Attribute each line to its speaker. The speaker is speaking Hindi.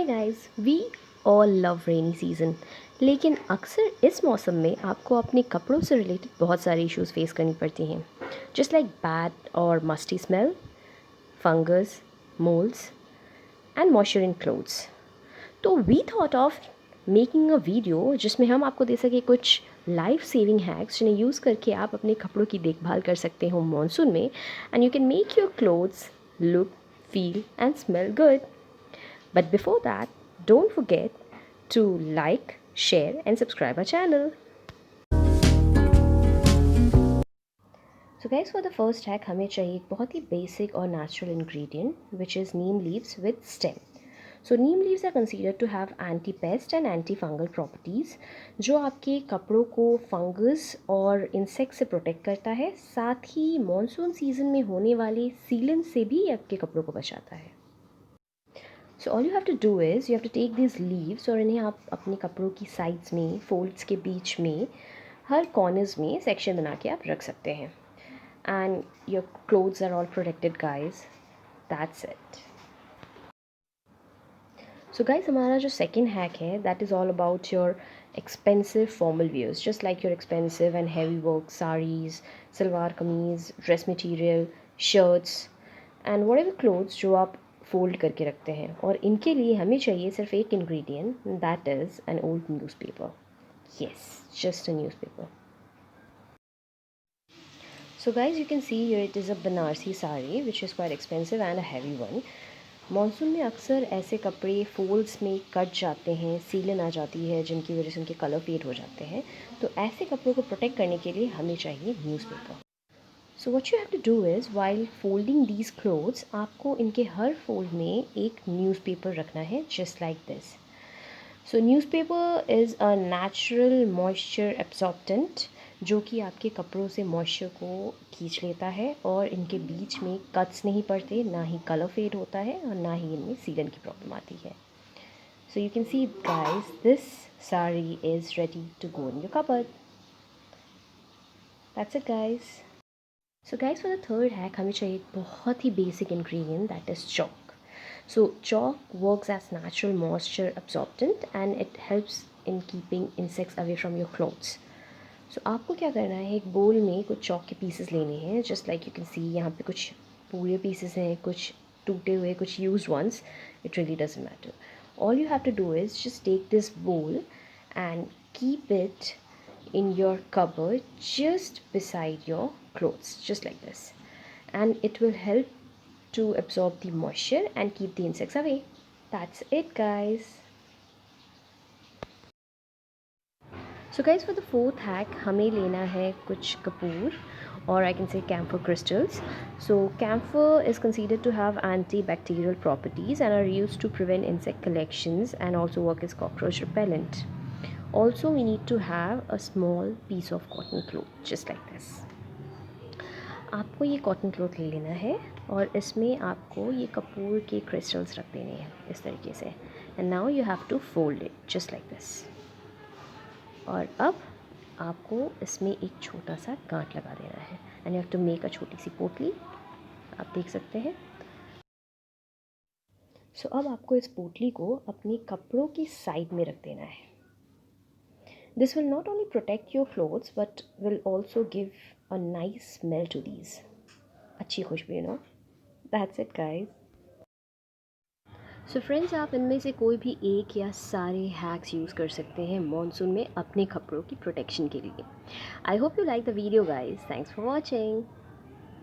Speaker 1: Guys, we all love rainy season. लेकिन अक्सर इस मौसम में आपको अपने कपड़ों से रिलेटेड बहुत सारे इश्यूज फेस करनी पड़ती हैं, जस्ट लाइक बैड और musty smell, fungus, moulds and moisture in clothes. तो we thought of making a video जिसमें हम आपको दे सके कुछ लाइफ सेविंग हैक्स जिन्हें यूज़ करके आप अपने कपड़ों की देखभाल कर सकते हो मॉनसून में, and you can make your clothes look, feel and smell good. But before that, don't forget to like, share, and subscribe our channel. So guys, for the first hack हमें चाहिए एक बहुत ही basic और natural ingredient which is neem leaves with stem. So neem leaves are considered to have anti-pest and anti-fungal properties जो आपके कपड़ों को फंगस और इंसेक्ट से प्रोटेक्ट करता है, साथ ही मॉनसून सीजन में होने वाले सीलन से भी आपके कपड़ों को बचाता है. So all you have to do is you have to take this leaves और इन्हें आप अपने कपड़ों की साइड्स में, फोल्ड्स के बीच में, हर कॉर्नर्स में सेक्शन बना के आप रख सकते हैं. And your clothes are all protected guys. That's it. So guys, हमारा जो सेकेंड हैक है that is all about your expensive formal wears, just like your expensive and heavy work saris, salwar kameez, dress material, shirts and whatever clothes जो आप फोल्ड करके रखते हैं. और इनके लिए हमें चाहिए सिर्फ एक ingredient, that is an old newspaper. Yes, just a newspaper. So guys, you can see here it is a Banarasi sari which is quite expensive and a heavy one. Monsoon में अक्सर ऐसे कपड़े फोल्ड्स में कट जाते हैं, सीलन आ जाती है जिनकी वजह से उनके कलर फेड हो जाते हैं. तो ऐसे कपड़ों को प्रोटेक्ट करने के लिए हमें चाहिए newspaper. So what you have to do is while folding these clothes, आपको इनके हर फोल्ड में एक न्यूज़पेपर रखना है, just like this. So newspaper is a natural moisture absorbent जो कि आपके कपड़ों से मॉइस्चर को खींच लेता है और इनके बीच में कट्स नहीं पड़ते, ना ही कलर फेड होता है और ना ही इनमें सीलन की प्रॉब्लम आती है. So you can see guys, this sari is ready to go in your cupboard. That's it guys. So guys, for the third hack हमें चाहिए एक बहुत ही basic ingredient, that is chalk. So chalk works as natural moisture absorbent and it helps in keeping insects away from your clothes. So आपको क्या करना है, एक बोल में कुछ चॉक के पीसेस लेने हैं, जस्ट लाइक यू कैन सी यहाँ पे कुछ पूरे पीसेस हैं, कुछ टूटे हुए, कुछ used ones. It really doesn't matter. All you have to do is just take this bowl and keep it in your cupboard just beside your clothes, just like this, and it will help to absorb the moisture and keep the insects away. That's it guys. So guys, for the fourth hack हमें लेना है कुछ Kapoor or I can say camphor crystals. So camphor is considered to have antibacterial properties and are used to prevent insect collections and also work as cockroach repellent. Also we need to have a small piece of cotton cloth just like this. आपको ये कॉटन क्लॉथ ले लेना है और इसमें आपको ये कपूर के क्रिस्टल्स रख देने हैं इस तरीके से. And now you have to fold it just like this. और अब आपको इसमें एक छोटा सा गांठ लगा देना है and you have to make a छोटी सी पोटली. आप देख सकते हैं. सो अब आपको इस पोटली को अपने कपड़ों की साइड में रख देना है. This will not only protect your clothes but will also give a nice smell to these. अच्छी खुशबू, you know. That's it guys. So friends, आप इनमें से कोई भी एक या सारे हैक्स यूज़ कर सकते हैं मॉनसून में अपने कपड़ों की प्रोटेक्शन के लिए. I hope you like the video guys. Thanks for watching.